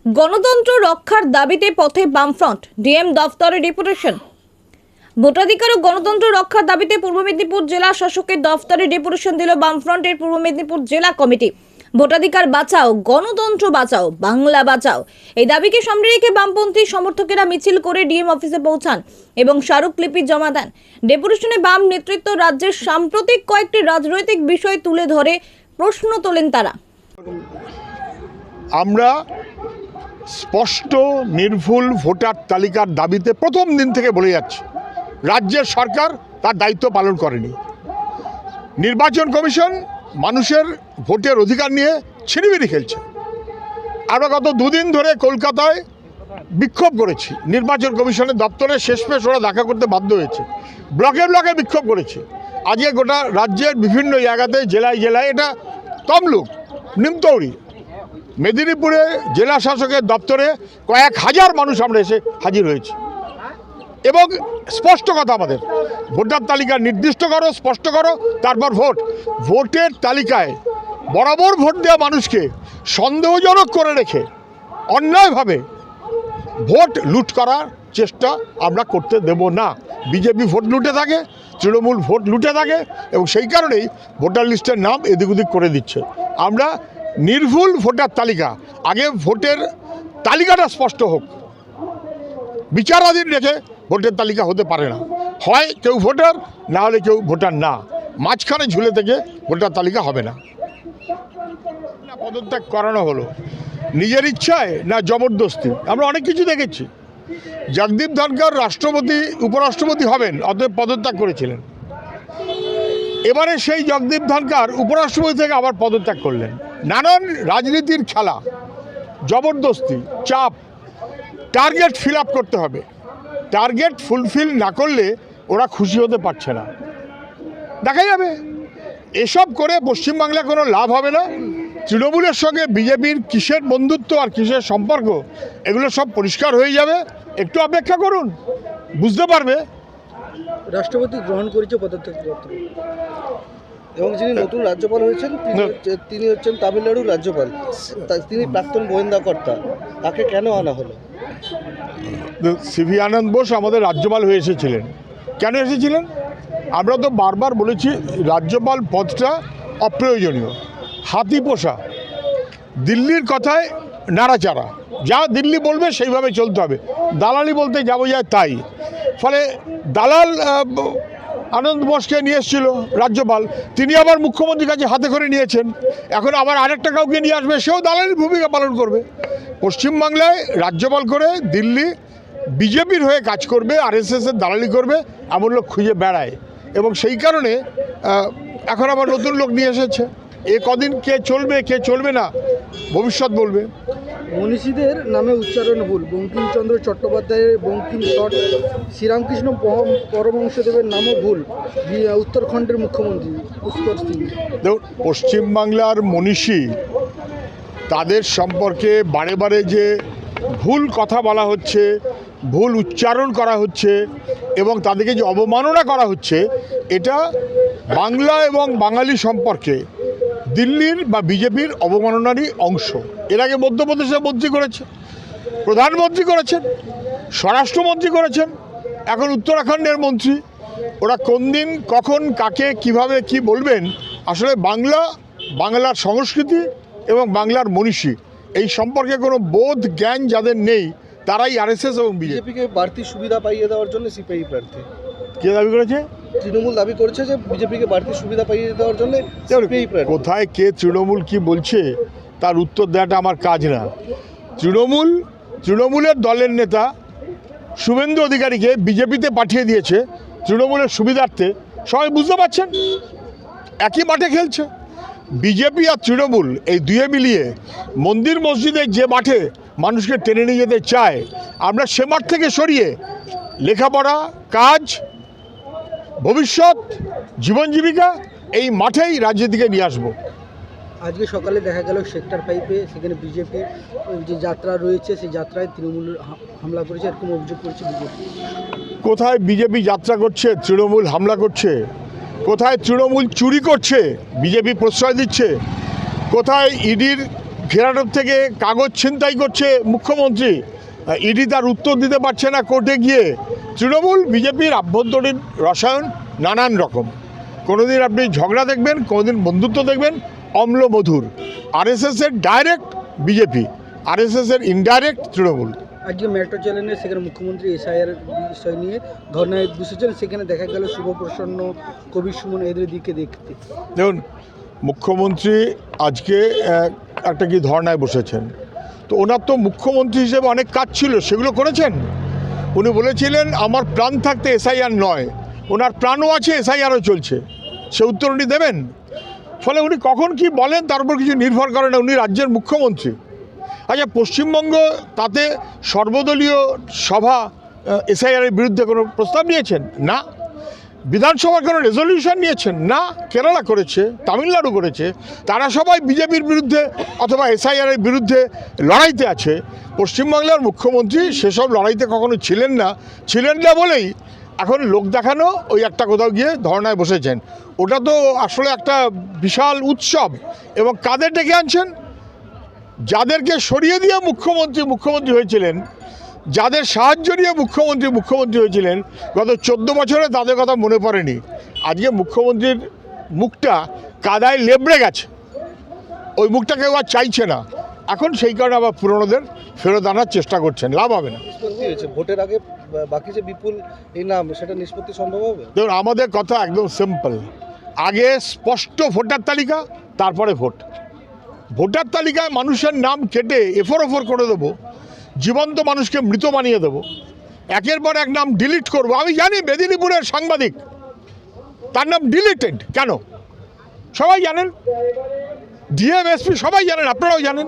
গণতন্ত্র রক্ষার দাবিতে পথে বামফ্রন্ট, ডিএম দফতরে ডেপুটেশন। ভোটাধিকার ও গণতন্ত্র রক্ষার দাবিতে পূর্ব মেদিনীপুর জেলা শাসকের দফতরে ডেপুটেশন দিল বামফ্রন্টের পূর্ব মেদিনীপুর জেলা কমিটি। ভোটাধিকার বাঁচাও, গণতন্ত্র বাঁচাও, বাংলা বাঁচাও, এই দাবিকে সামনে রেখে বামপন্থী সমর্থকেরা মিছিল করে ডিএম অফিসে পৌঁছান এবং স্মারকলিপি জমা দেন। ডেপুটেশনে বাম নেতৃত্ব রাজ্যের সাম্প্রতিক কয়েকটি রাজনৈতিক বিষয় তুলে ধরে প্রশ্ন তোলেন তারা। আমরা স্পষ্ট নির্ভুল ভোটার তালিকার দাবিতে প্রথম দিন থেকে বলে যাচ্ছি, রাজ্যের সরকার তার দায়িত্ব পালন করেনি। নির্বাচন কমিশন মানুষের ভোটের অধিকার নিয়ে ছিনিমিনি খেলছে। আমরা গত দুদিন ধরে কলকাতায় বিক্ষোভ করেছি, নির্বাচন কমিশনের দপ্তরে শেষমেশ ওরা দেখা করতে বাধ্য হয়েছে। ব্লকে ব্লকে বিক্ষোভ করেছি। আজকে গোটা রাজ্যের বিভিন্ন জায়গাতে জেলায় জেলায়, এটা তমলুক, নিমতৌড়ি, মেদিনীপুরে জেলা শাসকের দপ্তরে কয়েক হাজার মানুষ আমরা এসে হাজির হয়েছি। এবং স্পষ্ট কথা, আমাদের ভোটার তালিকা নির্দিষ্ট করো, স্পষ্ট করো, তারপর ভোটের তালিকায় বরাবর ভোট দেওয়া মানুষকে সন্দেহজনক করে রেখে অন্যায়ভাবে ভোট লুট করার চেষ্টা আমরা করতে দেব না। বিজেপি ভোট লুটে থাকে, তৃণমূল ভোট লুটে থাকে এবং সেই কারণেই ভোটার লিস্টের নাম এদিক ওদিক করে দিচ্ছে। আমরা নির্ভুল ভোটার তালিকা, আগে ভোটের তালিকাটা স্পষ্ট হোক, বিচারাধীন রেখে ভোটের তালিকা হতে পারে না। হয় কেউ ভোটার, না হলে কেউ ভোটার না, মাঝখানে ঝুলে থেকে ভোটার তালিকা হবে না। পদত্যাগ করানো হলো নিজের ইচ্ছায় না জবরদস্তি? আমরা অনেক কিছু দেখেছি। জগদীপ ধনখড় রাষ্ট্রপতি উপরাষ্ট্রপতি হবেন, অতএব পদত্যাগ করেছিলেন। এবারে সেই জগদীপ ধনখড় উপরাষ্ট্রপতি থেকে আবার পদত্যাগ করলেন। নানান রাজনীতির খেলা, জবরদস্তি, চাপ, টার্গেট ফিল আপ করতে হবে। টার্গেট ফুলফিল না করলে ওরা খুশি হতে পারছে না, দেখা যাবে। এসব করে পশ্চিমবাংলায় কোনো লাভ হবে না। তৃণমূলের সঙ্গে বিজেপির কিসের বন্ধুত্ব আর কিসের সম্পর্ক, এগুলো সব পরিষ্কার হয়ে যাবে। একটু অপেক্ষা করুন, বুঝতে পারবে। রাষ্ট্রপতি গ্রহণ করেছে পদত্যাগপত্র এবং যিনি নতুন রাজ্যপাল হয়েছেন তিনি হচ্ছেন তামিলনাড়ুর রাজ্যপাল। তিনি প্রাক্তন গোয়েন্দা কর্তা, তাকে কেন আনা হলো? সিভি আনন্দ বোস আমাদের রাজ্যপাল হয়ে এসেছিলেন। কেন এসেছিলেন? আমরা তো বারবার বলেছি রাজ্যপাল পদটা অপ্রয়োজনীয়, হাতি পোষা, দিল্লির কথায় নাড়াচাড়া, যা দিল্লি বলবে সেইভাবে চলতে হবে। দালালি বলতে যাবো যায় তাই। ফলে দালাল আনন্দ বোসকে নিয়ে এসেছিল রাজ্যপাল, তিনি আবার মুখ্যমন্ত্রীর কাছে হাতে করে নিয়েছেন। এখন আবার আরেকটা কাউকে নিয়ে আসবে, সেও দালালির ভূমিকা পালন করবে। পশ্চিমবাংলায় রাজ্যপাল করে দিল্লি বিজেপির হয়ে কাজ করবে, আরএসএসের দালালি করবে, এমন লোক খুঁজে বেড়ায়। এবং সেই কারণে এখন আবার নতুন লোক নিয়ে এসেছে। এ কদিন কে চলবে কে চলবে না ভবিষ্যৎ বলবে। মনীষীদের নামে উচ্চারণ ভুল, বঙ্কিমচন্দ্র চট্টোপাধ্যায়ের বঙ্কিম শট, শ্রীরামকৃষ্ণ পরমহংসদেবের নামও ভুল, উত্তরাখণ্ডের মুখ্যমন্ত্রী পুষ্কর সিং। দেখুন, পশ্চিমবাংলার মনীষী তাদের সম্পর্কে বারে বারে যে ভুল কথা বলা হচ্ছে, ভুল উচ্চারণ করা হচ্ছে এবং তাদেরকে যে অবমাননা করা হচ্ছে, এটা বাংলা এবং বাঙালি সম্পর্কে দিল্লির বা বিজেপির অবমাননারই অংশ। এর আগে মধ্যপ্রদেশে মন্ত্রী করেছে, প্রধানমন্ত্রী করেছেন, স্বরাষ্ট্রমন্ত্রী করেছেন, এখন উত্তরাখণ্ডের মন্ত্রী। ওরা কোন দিন কখন কাকে কিভাবে কি বলবেন, আসলে বাংলার সংস্কৃতি এবং বাংলার মনীষী এই সম্পর্কে কোনো বোধ জ্ঞান যাদের নেই, তারাই আরএসএস এবং বিজেপিকে বাড়তি সুবিধা পাইয়ে দেওয়ার জন্য সিপিআই প্রার্থী। কে দাবি করেছে? তৃণমূল দাবি করেছে যে বিজেপিকে বাড়তি সুবিধা পাইয়ে দেওয়ার জন্য সিপিআই প্রার্থী। কোথায় কে তৃণমূল কি বলছে তার উত্তর দেওয়াটা আমার কাজ না। তৃণমূলের দলের নেতা শুভেন্দু অধিকারীকে বিজেপিতে পাঠিয়ে দিয়েছে তৃণমূলের সুবিধার্থে। সবাই বুঝতে পারছেন, একই মাঠে খেলছে। বিজেপি আর তৃণমূল এই দুয়ে মিলিয়ে মন্দির মসজিদে যে মাঠে মানুষকে টেনে নিয়ে যেতে চায়, আমরা সে মাঠ থেকে সরিয়ে লেখাপড়া, কাজ, ভবিষ্যৎ, জীবন জীবিকা এই মাঠেই রাজনীতিকে নিয়ে আসবো। আজকে সকালে দেখা গেল সেক্টর 5-এ সেখানে বিজেপির যে যাত্রা রয়েছে, সেই যাত্রায় তৃণমূল হামলা করেছে, এরকম অভিযোগ করেছে বিজেপি। কোথায় বিজেপি যাত্রা করছে, তৃণমূল হামলা করছে? কোথায় তৃণমূল চুরি করছে, বিজেপি প্রশ্রয় দিচ্ছে? কোথায় ইডির ঘেরাটোপ থেকে কাগজ ছিনতাই করছে মুখ্যমন্ত্রী, ইডি তার উত্তর দিতে পারছে না কোর্টে গিয়ে। তৃণমূল বিজেপির আভ্যন্তরীণ রসায়ন নানান রকম। কোনোদিন আপনি ঝগড়া দেখবেন, কোনোদিন বন্ধুত্ব দেখবেন, অম্ল মধুর। আরএসএসের ডাইরেক্ট বিজেপি, আরএসএসের ইনডাইরেক্ট তৃণমূল। আজকে মেট্রো চ্যানেলে সেখানে মুখ্যমন্ত্রী এসআইআর বিষয় নিয়ে ধর্নায় বসেছেন, সেখানে দেখা গেল শুভপ্রসন্ন, কবির সুমন এদের দিকে দেখতে। দেখুন, মুখ্যমন্ত্রী আজকে একটা কি ধর্নায় বসেছেন, তো ওনার তো মুখ্যমন্ত্রী হিসেবে অনেক কাজ ছিল, সেগুলো করেছেন। উনি বলেছিলেন আমার প্রাণ থাকতে এসআইআর নয়, ওনার প্রাণও আছে, এসআইআরও চলছে, সে উত্তর উনি দেবেন। ফলে উনি কখন কি বলেন তার উপর কিছু নির্ভর করে না, উনি রাজ্যের মুখ্যমন্ত্রী। আচ্ছা, পশ্চিমবঙ্গ তাতে সর্বদলীয় সভা এসআইআরের বিরুদ্ধে কোনো প্রস্তাব নিয়েছেন না, বিধানসভার কোনো রেজলিউশন নিয়েছেন না। কেরালা করেছে, তামিলনাড়ু করেছে, তারা সবাই বিজেপির বিরুদ্ধে অথবা এসআইআরের বিরুদ্ধে লড়াইতে আছে। পশ্চিমবাংলার মুখ্যমন্ত্রী সেসব লড়াইতে কখনো ছিলেন না বলেই এখন লোক দেখানো ওই একটা কোথাও গিয়ে ধর্নায় বসেছেন। ওটা তো আসলে একটা বিশাল উৎসব। এবং কাদের ডেকে আনছেন? যাদেরকে সরিয়ে দিয়ে মুখ্যমন্ত্রী হয়েছিলেন, যাদের সাহায্য নিয়ে মুখ্যমন্ত্রী হয়েছিলেন গত 14 বছরে, তাদের কথা মনে পড়েনি। আজকে মুখ্যমন্ত্রীর মুখটা কাদায় লেবড়ে গেছে, ওই মুখটা কেউ আর চাইছে না। এখন সেই কারণে আবার পুরনোদের ফেরত আনার চেষ্টা করছেন, লাভ হবে না। নিষ্পত্তি হয়েছে ভোটের আগে, বাকি যে বিপুল এই নাম, সেটা নিষ্পত্তি সম্ভব হবে? দেখুন, আমাদের কথা একদম সিম্পল। আগে স্পষ্ট ভোটার তালিকা, তারপরে ভোট। ভোটার তালিকায় মানুষের নাম কেটে এফর করে দেবো, জীবন্ত মানুষকে মৃত বানিয়ে দেবো, একের পর এক নাম ডিলিট করব। আমি জানি মেদিনীপুরের সাংবাদিক, তার নাম ডিলিটেড কেন সবাই জানেন, ডিএম এসপি সবাই জানেন, আপনারাও জানেন।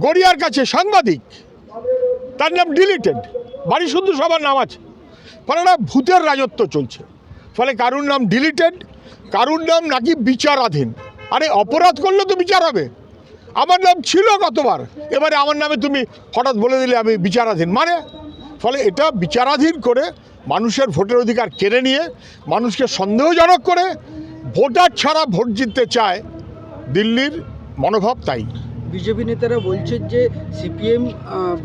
গড়িয়ার কাছে সাংবাদিক, তার নাম ডিলিটেড, বাড়ি শুদ্ধ সবার নাম আছে। ফলে না ভূতের রাজত্ব চলছে। ফলে কারুর নাম ডিলিটেড, কারুর নাম নাকি বিচারাধীন। আরে অপরাধ করলে তো বিচার হবে। আমার নাম ছিল কতবার, এবারে আমার নামে তুমি হঠাৎ বলে দিলে আমি বিচারাধীন মানে। ফলে এটা বিচারাধীন করে মানুষের ভোটের অধিকার কেড়ে নিয়ে মানুষকে সন্দেহজনক করে ভোটার ছাড়া ভোট জিততে চায় দিল্লির মনোভাব তাই। বিজেপি নেতারা বলছেন যে সিপিএম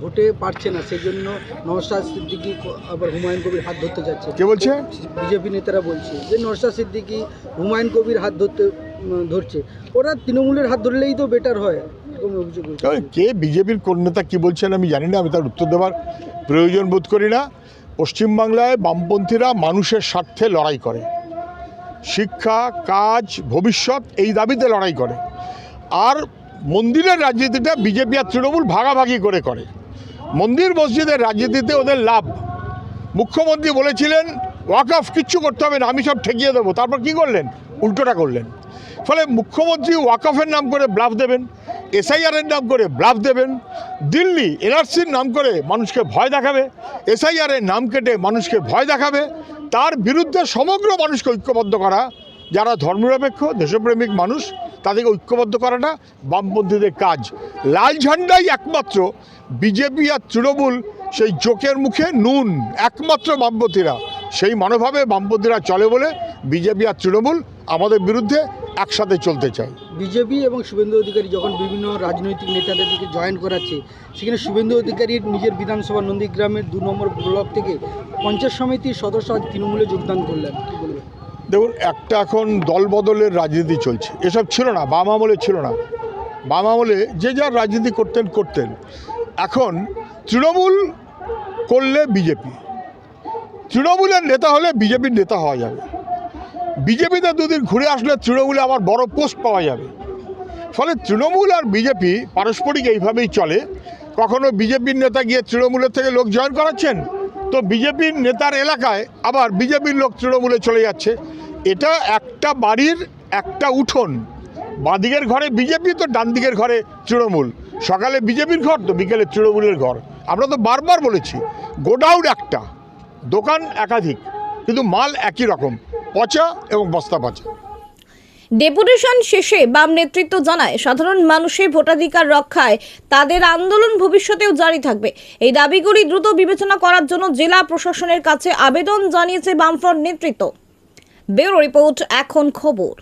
ভোটে পারছে না, সেই জন্য নওশাদ সিদ্দিকী আবার হুমায়ুন কবির হাত ধরতে যাচ্ছে। কে বলছে? বিজেপি নেতারা বলছে যে নওশাদ সিদ্দিকী হুমায়ুন কবির হাত ধরছে, ওরা তৃণমূলের হাত ধরলেই তো বেটার হয়, এরকম অভিযোগ। কে বিজেপির কোন নেতা কী বলছেন আমি জানি না, আমি তার উত্তর দেওয়ার প্রয়োজন বোধ করি না। পশ্চিমবাংলায় বামপন্থীরা মানুষের স্বার্থে লড়াই করে, শিক্ষা, কাজ, ভবিষ্যৎ এই দাবিতে লড়াই করে। আর মন্দিরের রাজনীতিটা বিজেপি আর তৃণমূল ভাগাভাগি করে। মন্দির মসজিদের রাজনীতিতে ওদের লাভ। মুখ্যমন্ত্রী বলেছিলেন ওয়াকফ কিচ্ছু করতে হবে না, আমি সব ঠেকিয়ে দেবো, তারপর কি করলেন? উল্টোটা করলেন। ফলে মুখ্যমন্ত্রী ওয়াকফের নাম করে ব্লাফ দেবেন, এসআইআরের নাম করে ব্লাফ দেবেন, দিল্লি এনআরসির নাম করে মানুষকে ভয় দেখাবে, এসআইআরের নাম কেটে মানুষকে ভয় দেখাবে। তার বিরুদ্ধে সমগ্র মানুষকে ঐক্যবদ্ধ করা, যারা ধর্মনিরপেক্ষ দেশপ্রেমিক মানুষ তাদেরকে ঐক্যবদ্ধ করাটা বামপন্থীদের কাজ। লাল ঝান্ডাই একমাত্র বিজেপি আর তৃণমূল সেই জোকের মুখে নুন, একমাত্র বামপন্থীরা সেই মনোভাবে বামপন্থীরা চলে বলে বিজেপি আর তৃণমূল আমাদের বিরুদ্ধে একসাথে চলতে চায়। বিজেপি এবং শুভেন্দু অধিকারী যখন বিভিন্ন রাজনৈতিক নেতাদেরকে জয়েন করাচ্ছে, সেখানে শুভেন্দু অধিকারীর নিজের বিধানসভা নন্দীগ্রামের 2 নম্বর ব্লক থেকে পঞ্চায়েত সমিতির সদস্য আজ তৃণমূলে যোগদান করলেন, কী বলবেন? দেখুন, একটা এখন দলবদলের রাজনীতি চলছে, এসব ছিল না, বাম আমলে ছিল না। বাম আমলে যে যার রাজনীতি করতেন। এখন তৃণমূল করলে বিজেপি, তৃণমূলের নেতা হলে বিজেপির নেতা হওয়া যাবে। বিজেপিতে 2 দিন ঘুরে আসলে তৃণমূলে আবার বড় পোস্ট পাওয়া যাবে। ফলে তৃণমূল আর বিজেপি পারস্পরিক এইভাবেই চলে। কখনো বিজেপির নেতা গিয়ে তৃণমূলের থেকে লোক জয়েন করাচ্ছেন, তো বিজেপির নেতার এলাকায় আবার বিজেপির লোক তৃণমূলে চলে যাচ্ছে। এটা একটা বাড়ির একটা উঠোন, বাঁদিকের ঘরে বিজেপি তো ডান দিকের ঘরে তৃণমূল। সকালে বিজেপির ঘর তো বিকেলে তৃণমূলের ঘর। আমরা তো বারবার বলেছি, গোডাউন একটা, দোকান একাধিক, কিন্তু মাল একই রকম, পচা এবং বস্তা পচা। ডেপুটেশন শেষে বাম নেতৃত্ব জানায় সাধারণ মানুষের ভোটাধিকার রক্ষায় তাদের আন্দোলন ভবিষ্যতেও জারি থাকবে। এই দাবিগুলি দ্রুত বিবেচনা করার জন্য জেলা প্রশাসনের কাছে আবেদন জানিয়েছে বামফ্রন্ট নেতৃত্ব। ব্যুরো রিপোর্ট, এখন খবর।